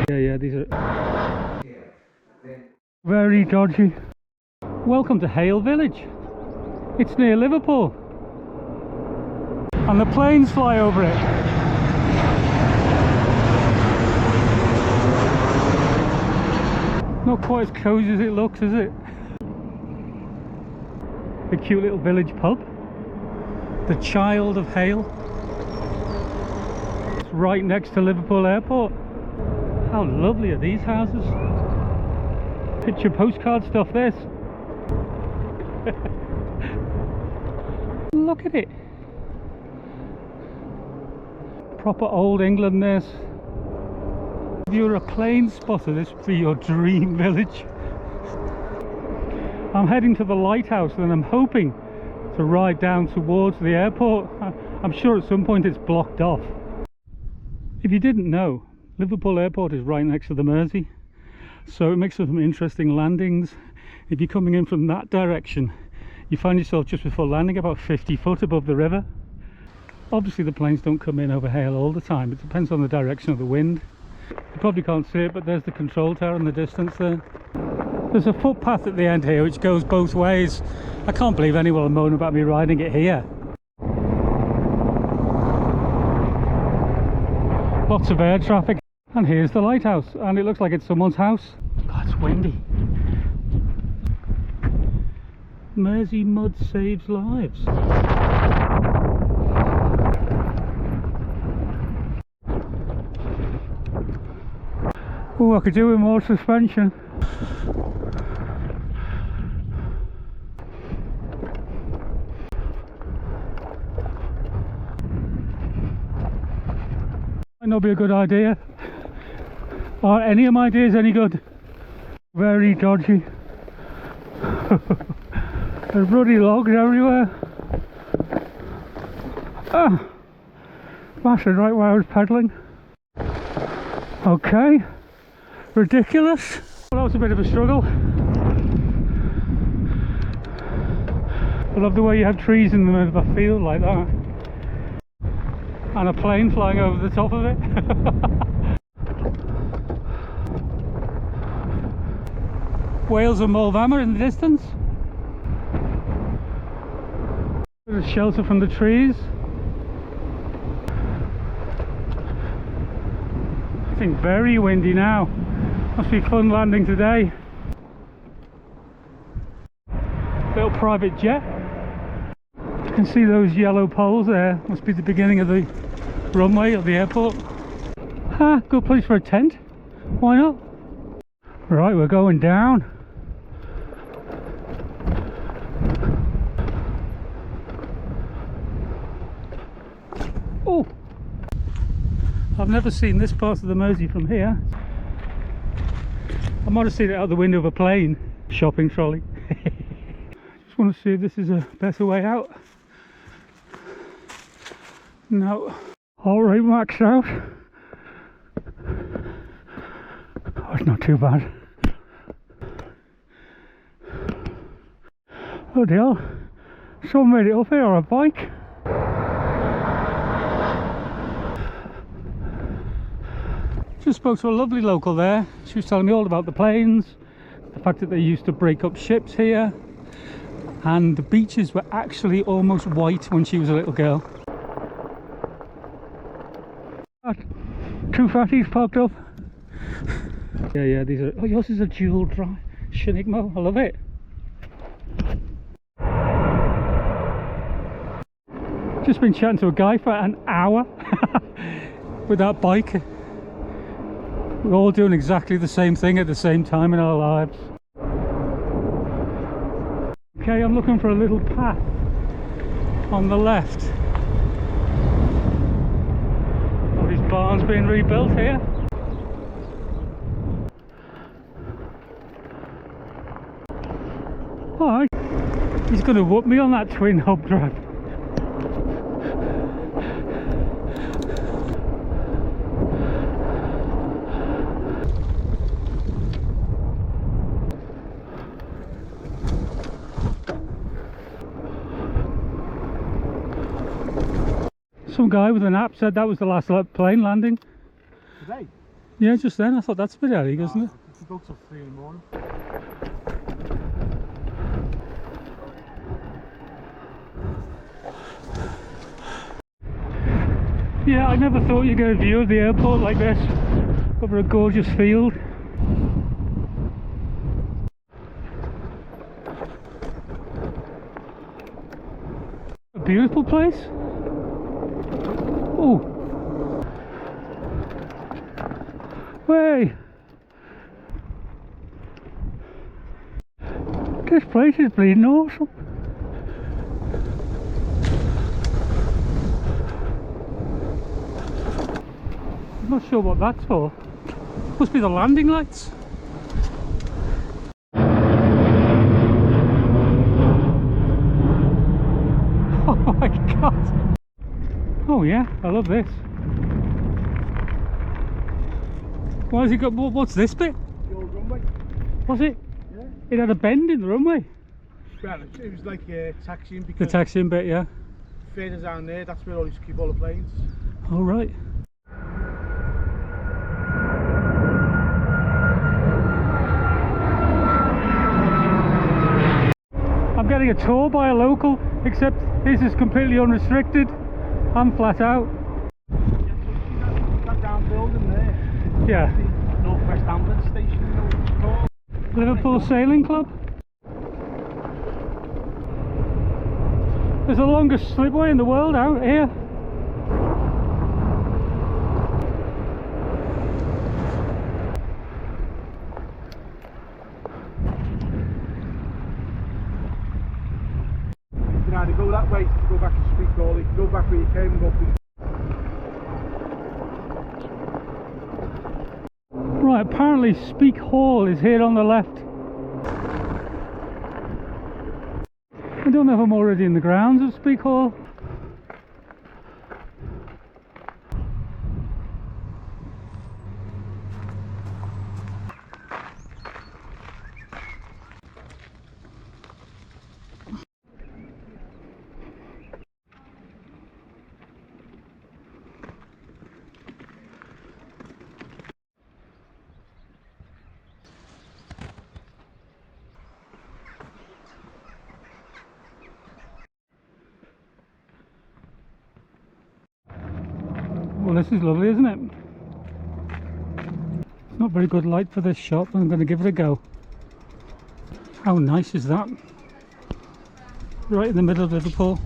Yeah, these are very dodgy. Welcome to Hale Village. It's near Liverpool. And the planes fly over it. Not quite as cosy as it looks, is it? The cute little village pub. The child of Hale. It's right next to Liverpool Airport. How lovely are these houses? Picture postcard stuff, this. Look at it. Proper old England, this. If you're a plane spotter, this would be your dream village. I'm heading to the lighthouse and I'm hoping to ride down towards the airport. I'm sure at some point it's blocked off. If you didn't know, Liverpool Airport is right next to the Mersey, so it makes for some interesting landings. If you're coming in from that direction, you find yourself just before landing about 50 foot above the river. Obviously the planes don't come in over Hale all the time, it depends on the direction of the wind. You probably can't see it, but there's the control tower in the distance there. There's a footpath at the end here which goes both ways. I can't believe anyone will moan about me riding it here. Lots of air traffic. And here's the lighthouse, and it looks like it's someone's house. God, it's windy. Mersey mud saves lives. Oh, I could do with more suspension. Might not be a good idea. Are any of my ideas any good? Very dodgy. There's bloody logs everywhere. Ah, smashed it right where I was pedalling. Okay, ridiculous. Well, that was a bit of a struggle. I love the way you have trees in the middle of a field like that. And a plane flying over the top of it. Wales and Mulvama in the distance. Bit of shelter from the trees. I think very windy now. Must be fun landing today. Little private jet. You can see those yellow poles there. Must be the beginning of the runway of the airport. Ah, good place for a tent. Why not? Right, we're going down. Oh, I've never seen this part of the Mersey from here. I might have seen it out the window of a plane. Shopping trolley. Just want to see if this is a better way out. No. All right, maxed out. Oh, it's not too bad. Oh dear. Someone made it up here on a bike. Just spoke to a lovely local there. She was telling me all about the planes, the fact that they used to break up ships here, and the beaches were actually almost white when she was a little girl. Two fatties parked up. Yeah, these are. Oh, yours is a dual drive Scenic Mo. I love it. Just been chatting to a guy for an hour with that bike. We're all doing exactly the same thing at the same time in our lives. Okay, I'm looking for a little path on the left. Oh, these barns being rebuilt here. Alright, he's going to whoop me on that twin hub drive. Some guy with an app said that was the last plane landing. Today? Yeah, just then I thought that's a bit early, isn't it? You go till 3 in the morning. Yeah, I never thought you'd get a view of the airport like this over a gorgeous field. A beautiful place. Oh, way! This place is bleeding awesome. I'm not sure what that's for. Must be the landing lights. Oh my god! Oh yeah, I love this. Why has it got? What's this bit? The old runway. Was it? Yeah. It had a bend in the runway. Well, it was like taxiing because The taxiing bit, yeah. further down there, that's where I used to keep all the planes. All right. I'm getting a tour by a local, except this is completely unrestricted. I'm flat out. That down building there. Yeah. The Northwest Ambulance Station, you know what it's called? Liverpool Sailing Club. There's the longest slipway in the world out here. You can either go that way to go back to Speke Hall, you can go back where you came and go through. Right, apparently Speke Hall is here on the left. I don't know if I'm already in the grounds of Speke Hall. Well, this is lovely, isn't it? It's not very good light for this shot, but I'm going to give it a go. How nice is that? Right in the middle of Liverpool.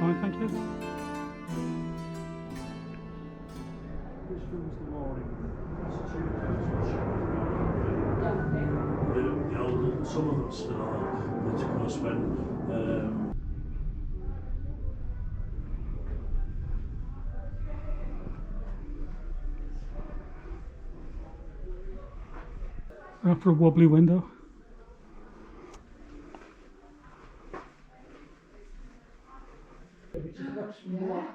Fine, thank you. This room's the morning. The older, some of them still are, but of course when After a wobbly window. Which is much more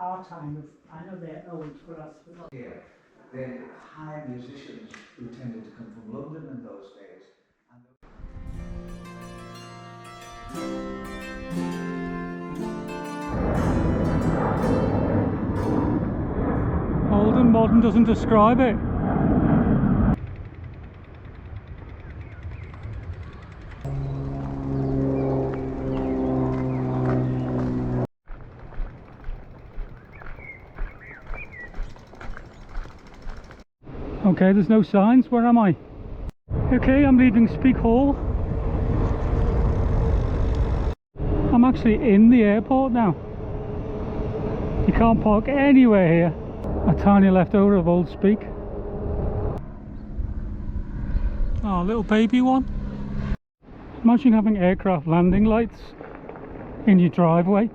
our time of, I know they're old for us, but not Here, the high musicians who tended to come from London in those days. Old and modern doesn't describe it. Okay, there's no signs. Where am I? Okay, I'm leaving Speke Hall. I'm actually in the airport now. You can't park anywhere here. A tiny leftover of old Speke. Oh, little baby one. Imagine having aircraft landing lights in your driveway.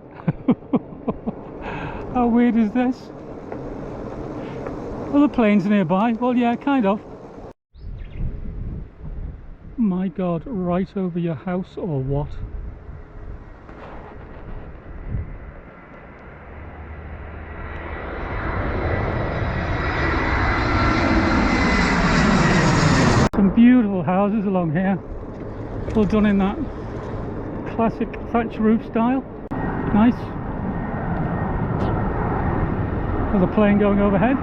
How weird is this? Well, the plane's nearby. Well, yeah, kind of. My God, right over your house or what? houses along here, all done in that classic thatch roof style. Nice. There's a plane going overhead.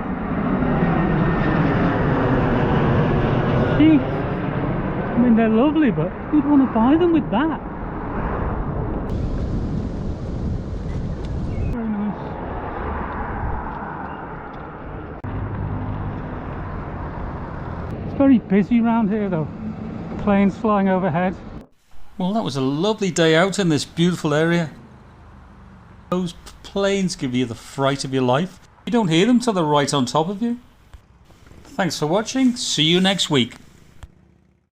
Gee, I mean, they're lovely, but who'd want to buy them with that? Very nice. It's very busy around here though. Planes flying overhead. Well, that was a lovely day out in this beautiful area. Those planes give you the fright of your life. You don't hear them till they're right on top of you. Thanks for watching. See you next week.